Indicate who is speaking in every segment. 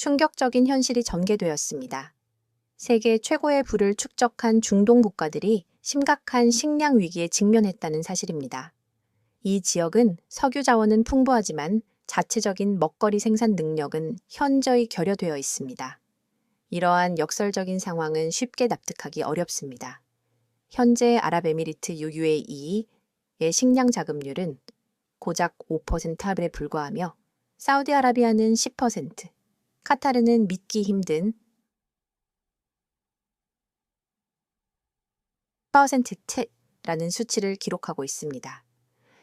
Speaker 1: 충격적인 현실이 전개되었습니다. 세계 최고의 부를 축적한 중동 국가들이 심각한 식량 위기에 직면했다는 사실입니다. 이 지역은 석유 자원은 풍부하지만 자체적인 먹거리 생산 능력은 현저히 결여되어 있습니다. 이러한 역설적인 상황은 쉽게 납득하기 어렵습니다. 현재 아랍에미리트 UAE의 식량 자급률은 고작 5%에 불과하며 사우디아라비아는 10%, 카타르는 믿기 힘든 10%라는 수치를 기록하고 있습니다.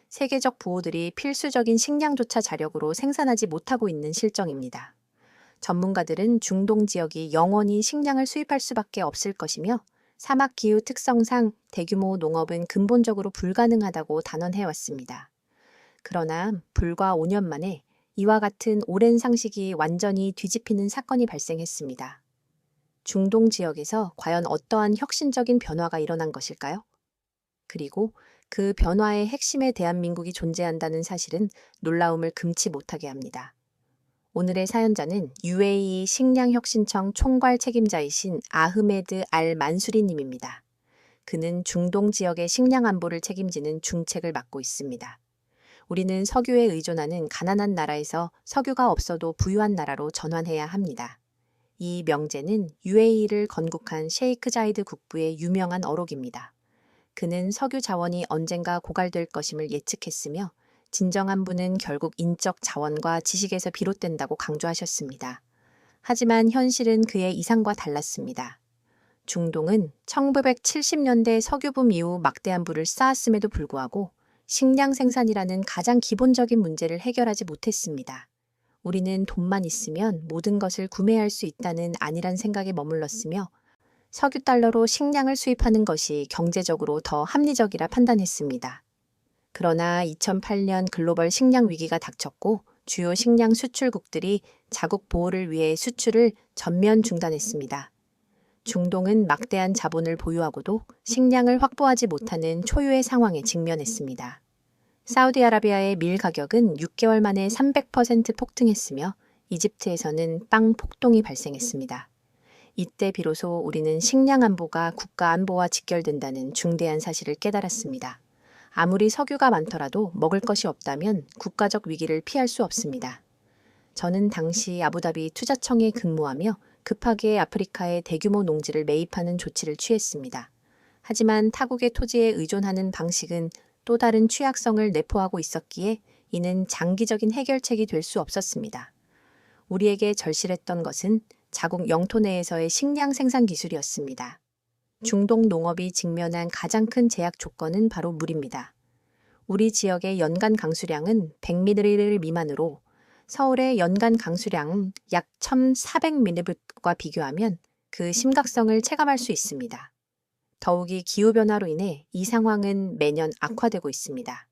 Speaker 1: 세계적 부호들이 필수적인 식량조차 자력으로 생산하지 못하고 있는 실정입니다. 전문가들은 중동 지역이 영원히 식량을 수입할 수밖에 없을 것이며 사막 기후 특성상 대규모 농업은 근본적으로 불가능하다고 단언해왔습니다. 그러나 불과 5년 만에 이와 같은 오랜 상식이 완전히 뒤집히는 사건이 발생했습니다. 중동 지역에서 과연 어떠한 혁신적인 변화가 일어난 것일까요? 그리고 그 변화의 핵심에 대한민국이 존재한다는 사실은 놀라움을 금치 못하게 합니다. 오늘의 사연자는 UAE 식량혁신청 총괄 책임자이신 아흐메드 알 만수리 님입니다. 그는 중동 지역의 식량 안보를 책임지는 중책을 맡고 있습니다. 우리는 석유에 의존하는 가난한 나라에서 석유가 없어도 부유한 나라로 전환해야 합니다. 이 명제는 UAE를 건국한 셰이크 자이드 국부의 유명한 어록입니다. 그는 석유 자원이 언젠가 고갈될 것임을 예측했으며 진정한 부는 결국 인적 자원과 지식에서 비롯된다고 강조하셨습니다. 하지만 현실은 그의 이상과 달랐습니다. 중동은 1970년대 석유붐 이후 막대한 부를 쌓았음에도 불구하고 식량 생산이라는 가장 기본적인 문제를 해결하지 못했습니다. 우리는 돈만 있으면 모든 것을 구매할 수 있다는 안일한 생각에 머물렀으며 석유 달러로 식량을 수입하는 것이 경제적으로 더 합리적이라 판단했습니다. 그러나 2008년 글로벌 식량 위기가 닥쳤고 주요 식량 수출국들이 자국 보호를 위해 수출을 전면 중단했습니다. 중동은 막대한 자본을 보유하고도 식량을 확보하지 못하는 초유의 상황에 직면했습니다. 사우디아라비아의 밀 가격은 6개월 만에 300% 폭등했으며 이집트에서는 빵 폭동이 발생했습니다. 이때 비로소 우리는 식량 안보가 국가 안보와 직결된다는 중대한 사실을 깨달았습니다. 아무리 석유가 많더라도 먹을 것이 없다면 국가적 위기를 피할 수 없습니다. 저는 당시 아부다비 투자청에 근무하며 급하게 아프리카의 대규모 농지를 매입하는 조치를 취했습니다. 하지만 타국의 토지에 의존하는 방식은 또 다른 취약성을 내포하고 있었기에 이는 장기적인 해결책이 될 수 없었습니다. 우리에게 절실했던 것은 자국 영토 내에서의 식량 생산 기술이었습니다. 중동 농업이 직면한 가장 큰 제약 조건은 바로 물입니다. 우리 지역의 연간 강수량은 100ml 미만으로 서울의 연간 강수량은 약 1,400ml과 비교하면 그 심각성을 체감할 수 있습니다. 더욱이 기후변화로 인해 이 상황은 매년 악화되고 있습니다.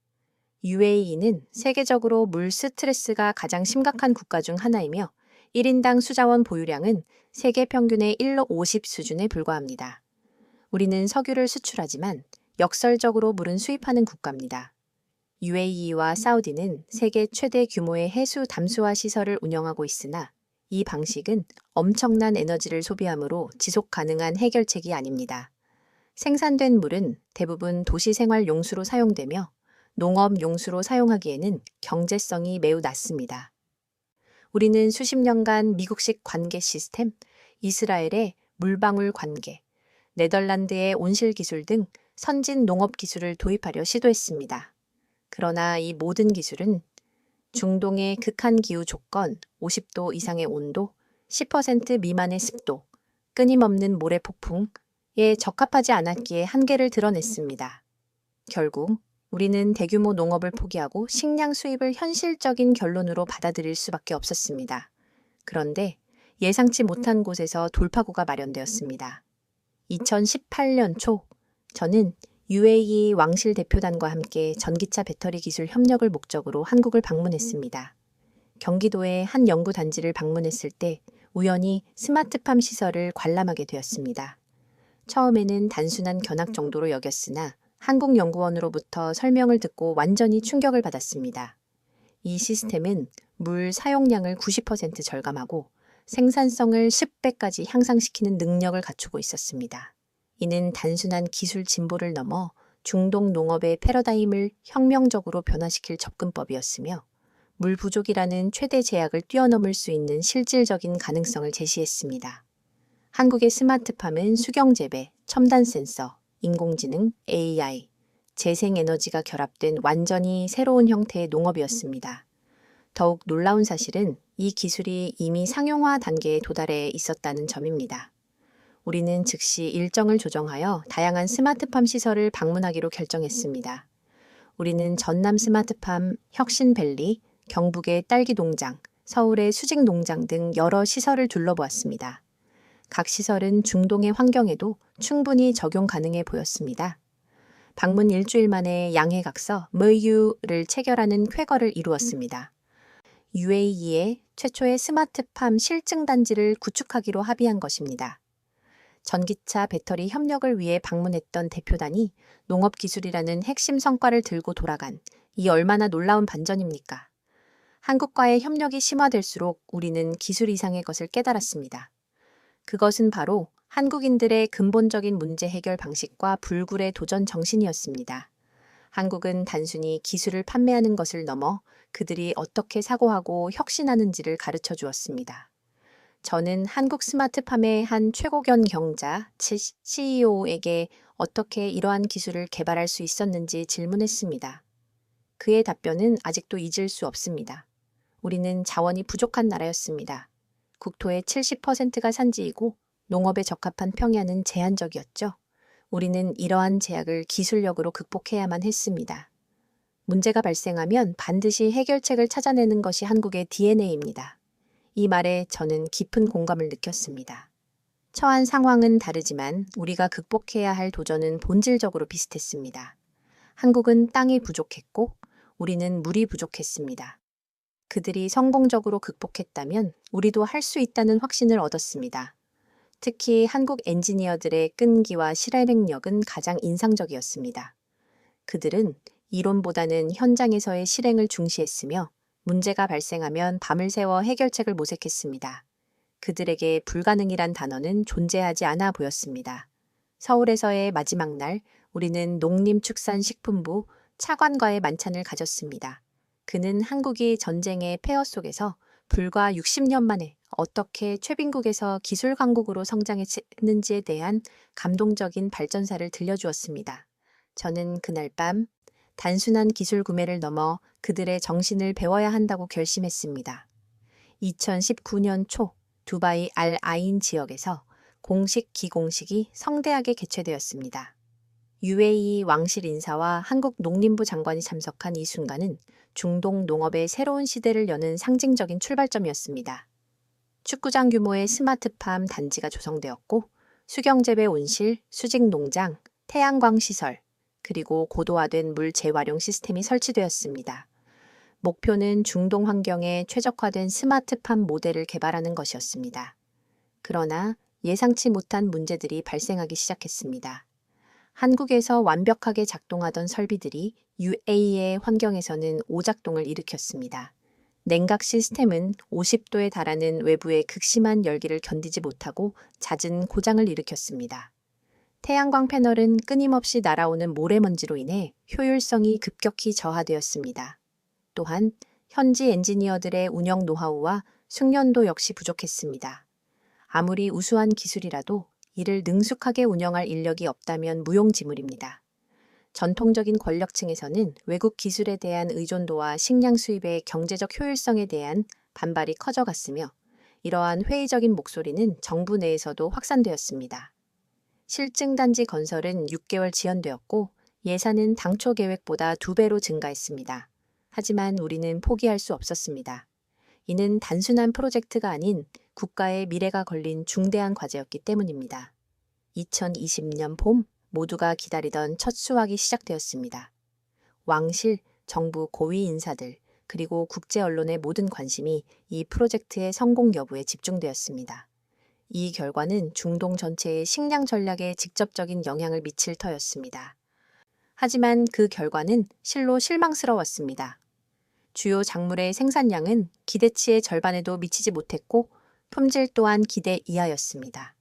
Speaker 1: UAE는 세계적으로 물 스트레스가 가장 심각한 국가 중 하나이며 1인당 수자원 보유량은 세계 평균의 1로 50 수준에 불과합니다. 우리는 석유를 수출하지만 역설적으로 물은 수입하는 국가입니다. UAE와 사우디는 세계 최대 규모의 해수 담수화 시설을 운영하고 있으나 이 방식은 엄청난 에너지를 소비하므로 지속 가능한 해결책이 아닙니다. 생산된 물은 대부분 도시 생활 용수로 사용되며 농업 용수로 사용하기에는 경제성이 매우 낮습니다. 우리는 수십 년간 미국식 관계 시스템, 이스라엘의 물방울 관계, 네덜란드의 온실 기술 등 선진 농업 기술을 도입하려 시도했습니다. 그러나 이 모든 기술은 중동의 극한 기후 조건, 50도 이상의 온도, 10% 미만의 습도, 끊임없는 모래 폭풍에 적합하지 않았기에 한계를 드러냈습니다. 결국 우리는 대규모 농업을 포기하고 식량 수입을 현실적인 결론으로 받아들일 수밖에 없었습니다. 그런데 예상치 못한 곳에서 돌파구가 마련되었습니다. 2018년 초 저는 UAE 왕실 대표단과 함께 전기차 배터리 기술 협력을 목적으로 한국을 방문했습니다. 경기도의 한 연구 단지를 방문했을 때 우연히 스마트팜 시설을 관람하게 되었습니다. 처음에는 단순한 견학 정도로 여겼으나 한국연구원으로부터 설명을 듣고 완전히 충격을 받았습니다. 이 시스템은 물 사용량을 90% 절감하고 생산성을 10배까지 향상시키는 능력을 갖추고 있었습니다. 이는 단순한 기술 진보를 넘어 중동 농업의 패러다임을 혁명적으로 변화시킬 접근법이었으며 물 부족이라는 최대 제약을 뛰어넘을 수 있는 실질적인 가능성을 제시했습니다. 한국의 스마트팜은 수경재배, 첨단 센서, 인공지능, AI, 재생에너지가 결합된 완전히 새로운 형태의 농업이었습니다. 더욱 놀라운 사실은 이 기술이 이미 상용화 단계에 도달해 있었다는 점입니다. 우리는 즉시 일정을 조정하여 다양한 스마트팜 시설을 방문하기로 결정했습니다. 우리는 전남 스마트팜 혁신밸리, 경북의 딸기 농장, 서울의 수직 농장 등 여러 시설을 둘러보았습니다. 각 시설은 중동의 환경에도 충분히 적용 가능해 보였습니다. 방문 일주일 만에 양해각서 MOU를 체결하는 쾌거를 이루었습니다. UAE의 최초의 스마트팜 실증단지를 구축하기로 합의한 것입니다. 전기차 배터리 협력을 위해 방문했던 대표단이 농업기술이라는 핵심 성과를 들고 돌아간 이 얼마나 놀라운 반전입니까? 한국과의 협력이 심화될수록 우리는 기술 이상의 것을 깨달았습니다. 그것은 바로 한국인들의 근본적인 문제 해결 방식과 불굴의 도전 정신이었습니다. 한국은 단순히 기술을 판매하는 것을 넘어 그들이 어떻게 사고하고 혁신하는지를 가르쳐 주었습니다. 저는 한국 스마트팜의 한 최고견 경자, CEO에게 어떻게 이러한 기술을 개발할 수 있었는지 질문했습니다. 그의 답변은 아직도 잊을 수 없습니다. 우리는 자원이 부족한 나라였습니다. 국토의 70%가 산지이고 농업에 적합한 평야는 제한적이었죠. 우리는 이러한 제약을 기술력으로 극복해야만 했습니다. 문제가 발생하면 반드시 해결책을 찾아내는 것이 한국의 DNA입니다. 이 말에 저는 깊은 공감을 느꼈습니다. 처한 상황은 다르지만 우리가 극복해야 할 도전은 본질적으로 비슷했습니다. 한국은 땅이 부족했고 우리는 물이 부족했습니다. 그들이 성공적으로 극복했다면 우리도 할 수 있다는 확신을 얻었습니다. 특히 한국 엔지니어들의 끈기와 실행력은 가장 인상적이었습니다. 그들은 이론보다는 현장에서의 실행을 중시했으며 문제가 발생하면 밤을 새워 해결책을 모색했습니다. 그들에게 불가능이란 단어는 존재하지 않아 보였습니다. 서울에서의 마지막 날, 우리는 농림축산식품부 차관과의 만찬을 가졌습니다. 그는 한국이 전쟁의 폐허 속에서 불과 60년 만에 어떻게 최빈국에서 기술 강국으로 성장했는지에 대한 감동적인 발전사를 들려주었습니다. 저는 그날 밤 단순한 기술 구매를 넘어 그들의 정신을 배워야 한다고 결심했습니다. 2019년 초 두바이 알 아인 지역에서 공식 기공식이 성대하게 개최되었습니다. UAE 왕실 인사와 한국 농림부 장관이 참석한 이 순간은 중동 농업의 새로운 시대를 여는 상징적인 출발점이었습니다. 축구장 규모의 스마트팜 단지가 조성되었고 수경재배 온실, 수직 농장, 태양광 시설, 그리고 고도화된 물 재활용 시스템이 설치되었습니다. 목표는 중동 환경에 최적화된 스마트팜 모델을 개발하는 것이었습니다. 그러나 예상치 못한 문제들이 발생하기 시작했습니다. 한국에서 완벽하게 작동하던 설비들이 UAE의 환경에서는 오작동을 일으켰습니다. 냉각 시스템은 50도에 달하는 외부의 극심한 열기를 견디지 못하고 잦은 고장을 일으켰습니다. 태양광 패널은 끊임없이 날아오는 모래먼지로 인해 효율성이 급격히 저하되었습니다. 또한 현지 엔지니어들의 운영 노하우와 숙련도 역시 부족했습니다. 아무리 우수한 기술이라도 이를 능숙하게 운영할 인력이 없다면 무용지물입니다. 전통적인 권력층에서는 외국 기술에 대한 의존도와 식량 수입의 경제적 효율성에 대한 반발이 커져갔으며 이러한 회의적인 목소리는 정부 내에서도 확산되었습니다. 실증단지 건설은 6개월 지연되었고 예산은 당초 계획보다 2배로 증가했습니다. 하지만 우리는 포기할 수 없었습니다. 이는 단순한 프로젝트가 아닌 국가의 미래가 걸린 중대한 과제였기 때문입니다. 2020년 봄 모두가 기다리던 첫 수확이 시작되었습니다. 왕실, 정부 고위 인사들, 그리고 국제 언론의 모든 관심이 이 프로젝트의 성공 여부에 집중되었습니다. 이 결과는 중동 전체의 식량 전략에 직접적인 영향을 미칠 터였습니다. 하지만 그 결과는 실로 실망스러웠습니다. 주요 작물의 생산량은 기대치의 절반에도 미치지 못했고 품질 또한 기대 이하였습니다.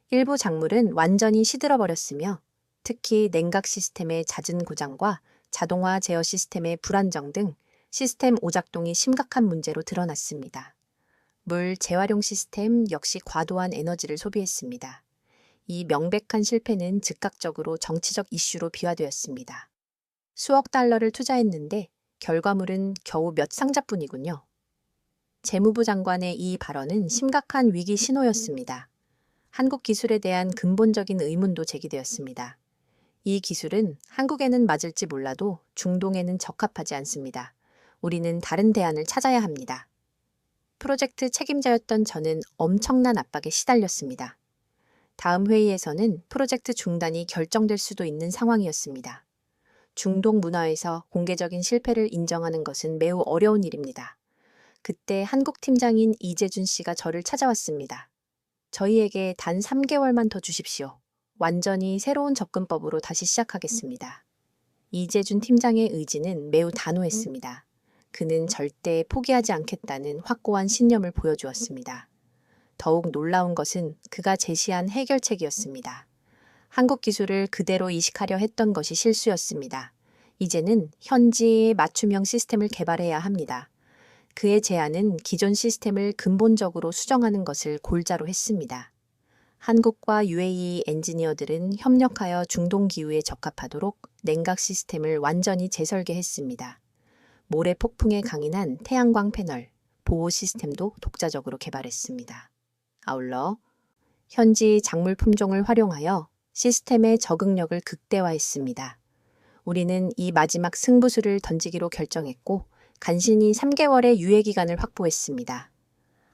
Speaker 1: 일부 작물은 완전히 시들어버렸으며 특히 냉각 시스템의 잦은 고장과 자동화 제어 시스템의 불안정 등 시스템 오작동이 심각한 문제로 드러났습니다. 물 재활용 시스템 역시 과도한 에너지를 소비했습니다. 이 명백한 실패는 즉각적으로 정치적 이슈로 비화되었습니다. 수억 달러를 투자했는데 결과물은 겨우 몇 상자뿐이군요. 재무부 장관의 이 발언은 심각한 위기 신호였습니다. 한국 기술에 대한 근본적인 의문도 제기되었습니다. 이 기술은 한국에는 맞을지 몰라도 중동에는 적합하지 않습니다. 우리는 다른 대안을 찾아야 합니다. 프로젝트 책임자였던 저는 엄청난 압박에 시달렸습니다. 다음 회의에서는 프로젝트 중단이 결정될 수도 있는 상황이었습니다. 중동 문화에서 공개적인 실패를 인정하는 것은 매우 어려운 일입니다. 그때 한국 팀장인 이재준 씨가 저를 찾아왔습니다. 저희에게 단 3개월만 더 주십시오. 완전히 새로운 접근법으로 다시 시작하겠습니다. 이재준 팀장의 의지는 매우 단호했습니다. 그는 절대 포기하지 않겠다는 확고한 신념을 보여주었습니다. 더욱 놀라운 것은 그가 제시한 해결책이었습니다. 한국 기술을 그대로 이식하려 했던 것이 실수였습니다. 이제는 현지의 맞춤형 시스템을 개발해야 합니다. 그의 제안은 기존 시스템을 근본적으로 수정하는 것을 골자로 했습니다. 한국과 UAE 엔지니어들은 협력하여 중동 기후에 적합하도록 냉각 시스템을 완전히 재설계했습니다. 모래 폭풍에 강인한 태양광 패널, 보호 시스템도 독자적으로 개발했습니다. 아울러 현지 작물 품종을 활용하여 시스템의 적응력을 극대화했습니다. 우리는 이 마지막 승부수를 던지기로 결정했고 간신히 3개월의 유예기간을 확보했습니다.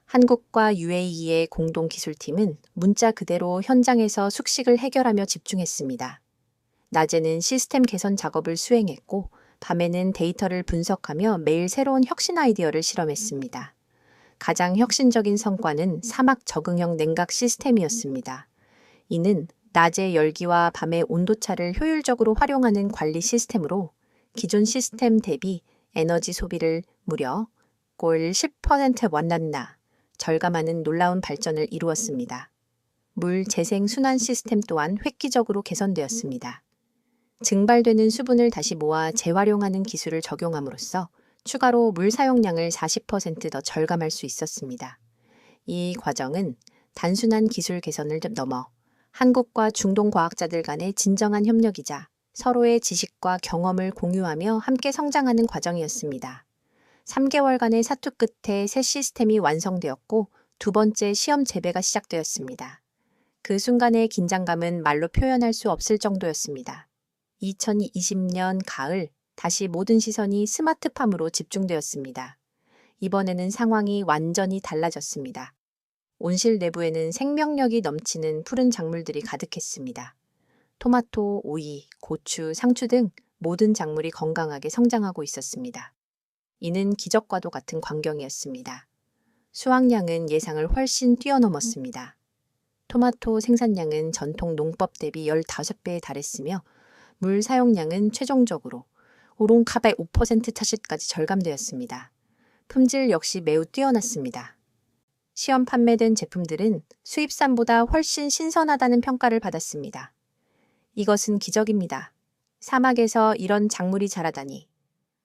Speaker 1: 한국과 UAE의 공동기술팀은 문자 그대로 현장에서 숙식을 해결하며 집중했습니다. 낮에는 시스템 개선 작업을 수행했고 밤에는 데이터를 분석하며 매일 새로운 혁신 아이디어를 실험했습니다. 가장 혁신적인 성과는 사막 적응형 냉각 시스템이었습니다. 이는 낮의 열기와 밤의 온도차를 효율적으로 활용하는 관리 시스템으로 기존 시스템 대비 에너지 소비를 무려 꼴 10% 완난나 절감하는 놀라운 발전을 이루었습니다. 물 재생 순환 시스템 또한 획기적으로 개선되었습니다. 증발되는 수분을 다시 모아 재활용하는 기술을 적용함으로써 추가로 물 사용량을 40% 더 절감할 수 있었습니다. 이 과정은 단순한 기술 개선을 넘어 한국과 중동 과학자들 간의 진정한 협력이자 서로의 지식과 경험을 공유하며 함께 성장하는 과정이었습니다. 3개월간의 사투 끝에 새 시스템이 완성되었고 두 번째 시험 재배가 시작되었습니다. 그 순간의 긴장감은 말로 표현할 수 없을 정도였습니다. 2020년 가을 다시 모든 시선이 스마트팜으로 집중되었습니다. 이번에는 상황이 완전히 달라졌습니다. 온실 내부에는 생명력이 넘치는 푸른 작물들이 가득했습니다. 토마토, 오이, 고추, 상추 등 모든 작물이 건강하게 성장하고 있었습니다. 이는 기적과도 같은 광경이었습니다. 수확량은 예상을 훨씬 뛰어넘었습니다. 토마토 생산량은 전통 농법 대비 15배에 달했으며 물 사용량은 최종적으로 우롱캅의 5% 차시까지 절감되었습니다. 품질 역시 매우 뛰어났습니다. 시험 판매된 제품들은 수입산보다 훨씬 신선하다는 평가를 받았습니다. 이것은 기적입니다. 사막에서 이런 작물이 자라다니.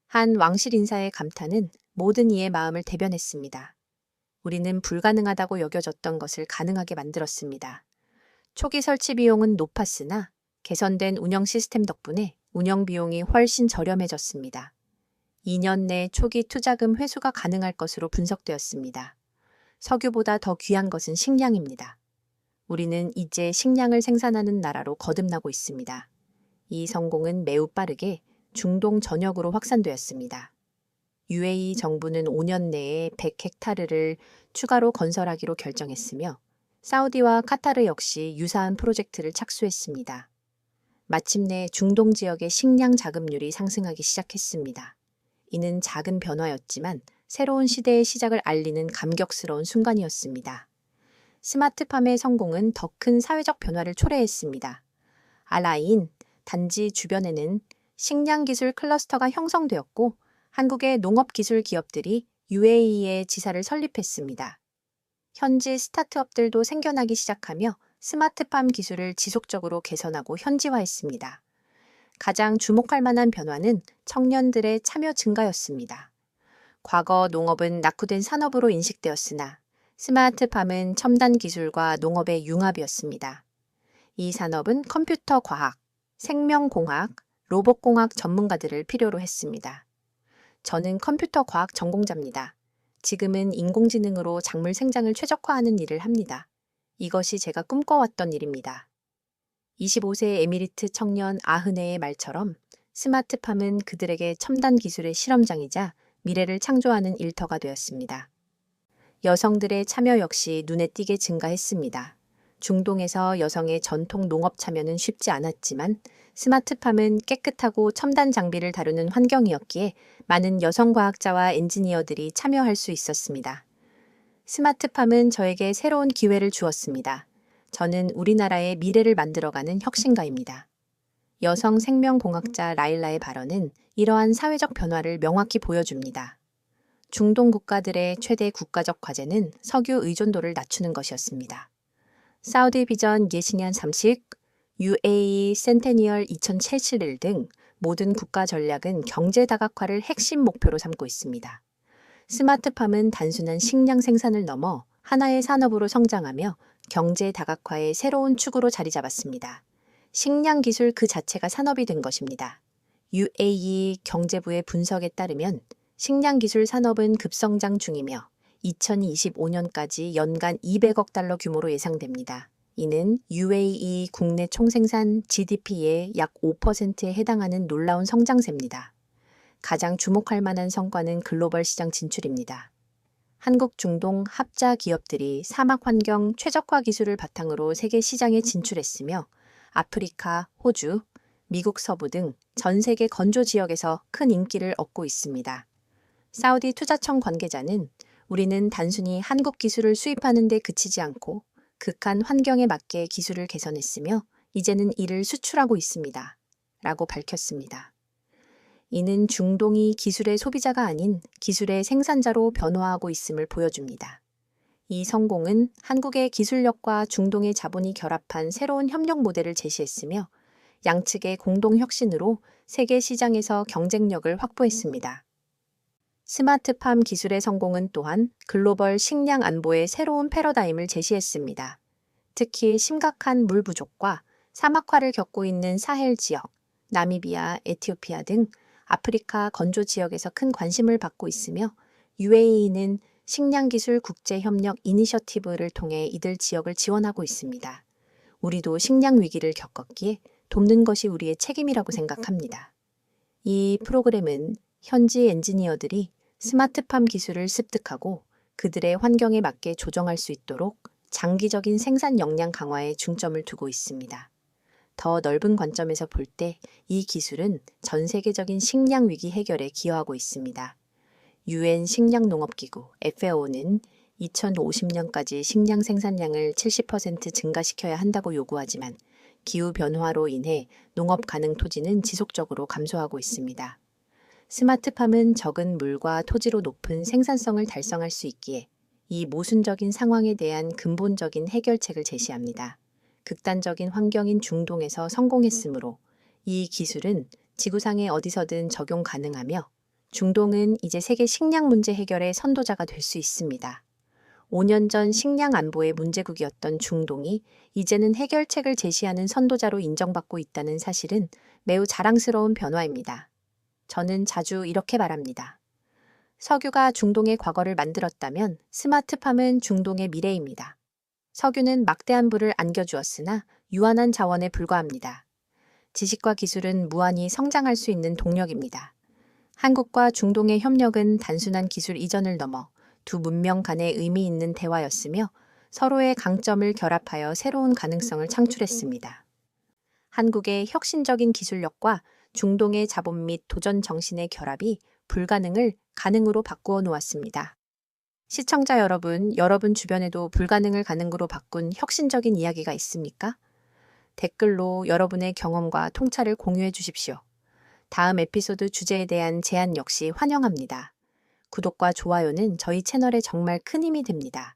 Speaker 1: 한 왕실 인사의 감탄은 모든 이의 마음을 대변했습니다. 우리는 불가능하다고 여겨졌던 것을 가능하게 만들었습니다. 초기 설치 비용은 높았으나 개선된 운영 시스템 덕분에 운영 비용이 훨씬 저렴해졌습니다. 2년 내 초기 투자금 회수가 가능할 것으로 분석되었습니다. 석유보다 더 귀한 것은 식량입니다. 우리는 이제 식량을 생산하는 나라로 거듭나고 있습니다. 이 성공은 매우 빠르게 중동 전역으로 확산되었습니다. UAE 정부는 5년 내에 100헥타르를 추가로 건설하기로 결정했으며 사우디와 카타르 역시 유사한 프로젝트를 착수했습니다. 마침내 중동 지역의 식량 자급률이 상승하기 시작했습니다. 이는 작은 변화였지만 새로운 시대의 시작을 알리는 감격스러운 순간이었습니다. 스마트팜의 성공은 더 큰 사회적 변화를 초래했습니다. 알아인 단지 주변에는 식량기술 클러스터가 형성되었고 한국의 농업기술 기업들이 UAE에 지사를 설립했습니다. 현지 스타트업들도 생겨나기 시작하며 스마트팜 기술을 지속적으로 개선하고 현지화했습니다. 가장 주목할 만한 변화는 청년들의 참여 증가였습니다. 과거 농업은 낙후된 산업으로 인식되었으나 스마트팜은 첨단 기술과 농업의 융합이었습니다. 이 산업은 컴퓨터 과학, 생명공학, 로봇공학 전문가들을 필요로 했습니다. 저는 컴퓨터 과학 전공자입니다. 지금은 인공지능으로 작물 생장을 최적화하는 일을 합니다. 이것이 제가 꿈꿔왔던 일입니다. 25세 에미리트 청년 아흐네의 말처럼 스마트팜은 그들에게 첨단 기술의 실험장이자 미래를 창조하는 일터가 되었습니다. 여성들의 참여 역시 눈에 띄게 증가했습니다. 중동에서 여성의 전통 농업 참여는 쉽지 않았지만 스마트팜은 깨끗하고 첨단 장비를 다루는 환경이었기에 많은 여성 과학자와 엔지니어들이 참여할 수 있었습니다. 스마트팜은 저에게 새로운 기회를 주었습니다. 저는 우리나라의 미래를 만들어가는 혁신가입니다. 여성 생명공학자 라일라의 발언은 이러한 사회적 변화를 명확히 보여줍니다. 중동 국가들의 최대 국가적 과제는 석유 의존도를 낮추는 것이었습니다. 사우디 비전 예신년 30, UAE 센테니얼 2077 등 모든 국가 전략은 경제 다각화를 핵심 목표로 삼고 있습니다. 스마트팜은 단순한 식량 생산을 넘어 하나의 산업으로 성장하며 경제 다각화의 새로운 축으로 자리 잡았습니다. 식량 기술 그 자체가 산업이 된 것입니다. UAE 경제부의 분석에 따르면 식량 기술 산업은 급성장 중이며 2025년까지 연간 200억 달러 규모로 예상됩니다. 이는 UAE 국내 총생산 GDP의 약 5%에 해당하는 놀라운 성장세입니다. 가장 주목할 만한 성과는 글로벌 시장 진출입니다. 한국 중동 합자 기업들이 사막 환경 최적화 기술을 바탕으로 세계 시장에 진출했으며 아프리카, 호주, 미국 서부 등 전 세계 건조 지역에서 큰 인기를 얻고 있습니다. 사우디 투자청 관계자는 우리는 단순히 한국 기술을 수입하는 데 그치지 않고 극한 환경에 맞게 기술을 개선했으며 이제는 이를 수출하고 있습니다. 라고 밝혔습니다. 이는 중동이 기술의 소비자가 아닌 기술의 생산자로 변화하고 있음을 보여줍니다. 이 성공은 한국의 기술력과 중동의 자본이 결합한 새로운 협력 모델을 제시했으며 양측의 공동 혁신으로 세계 시장에서 경쟁력을 확보했습니다. 스마트팜 기술의 성공은 또한 글로벌 식량 안보의 새로운 패러다임을 제시했습니다. 특히 심각한 물 부족과 사막화를 겪고 있는 사헬 지역, 나미비아, 에티오피아 등 아프리카 건조 지역에서 큰 관심을 받고 있으며 UAE는 식량기술 국제협력 이니셔티브를 통해 이들 지역을 지원하고 있습니다. 우리도 식량 위기를 겪었기에 돕는 것이 우리의 책임이라고 생각합니다. 이 프로그램은 현지 엔지니어들이 스마트팜 기술을 습득하고 그들의 환경에 맞게 조정할 수 있도록 장기적인 생산 역량 강화에 중점을 두고 있습니다. 더 넓은 관점에서 볼 때 이 기술은 전 세계적인 식량 위기 해결에 기여하고 있습니다. UN 식량농업기구 FAO는 2050년까지 식량 생산량을 70% 증가시켜야 한다고 요구하지만 기후변화로 인해 농업 가능 토지는 지속적으로 감소하고 있습니다. 스마트팜은 적은 물과 토지로 높은 생산성을 달성할 수 있기에 이 모순적인 상황에 대한 근본적인 해결책을 제시합니다. 극단적인 환경인 중동에서 성공했으므로 이 기술은 지구상의 어디서든 적용 가능하며 중동은 이제 세계 식량 문제 해결의 선도자가 될 수 있습니다. 5년 전 식량 안보의 문제국이었던 중동이 이제는 해결책을 제시하는 선도자로 인정받고 있다는 사실은 매우 자랑스러운 변화입니다. 저는 자주 이렇게 말합니다. 석유가 중동의 과거를 만들었다면 스마트팜은 중동의 미래입니다. 석유는 막대한 부를 안겨주었으나 유한한 자원에 불과합니다. 지식과 기술은 무한히 성장할 수 있는 동력입니다. 한국과 중동의 협력은 단순한 기술 이전을 넘어 두 문명 간의 의미 있는 대화였으며 서로의 강점을 결합하여 새로운 가능성을 창출했습니다. 한국의 혁신적인 기술력과 중동의 자본 및 도전 정신의 결합이 불가능을 가능으로 바꾸어 놓았습니다. 시청자 여러분, 여러분 주변에도 불가능을 가능으로 바꾼 혁신적인 이야기가 있습니까? 댓글로 여러분의 경험과 통찰을 공유해 주십시오. 다음 에피소드 주제에 대한 제안 역시 환영합니다. 구독과 좋아요는 저희 채널에 정말 큰 힘이 됩니다.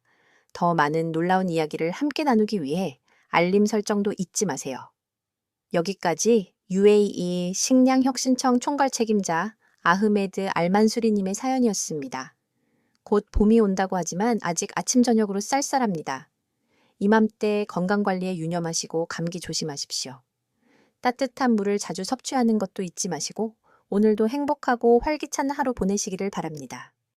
Speaker 1: 더 많은 놀라운 이야기를 함께 나누기 위해 알림 설정도 잊지 마세요. 여기까지 UAE 식량혁신청 총괄 책임자 아흐메드 알만수리님의 사연이었습니다. 곧 봄이 온다고 하지만 아직 아침 저녁으로 쌀쌀합니다. 이맘때 건강관리에 유념하시고 감기 조심하십시오. 따뜻한 물을 자주 섭취하는 것도 잊지 마시고 오늘도 행복하고 활기찬 하루 보내시기를 바랍니다.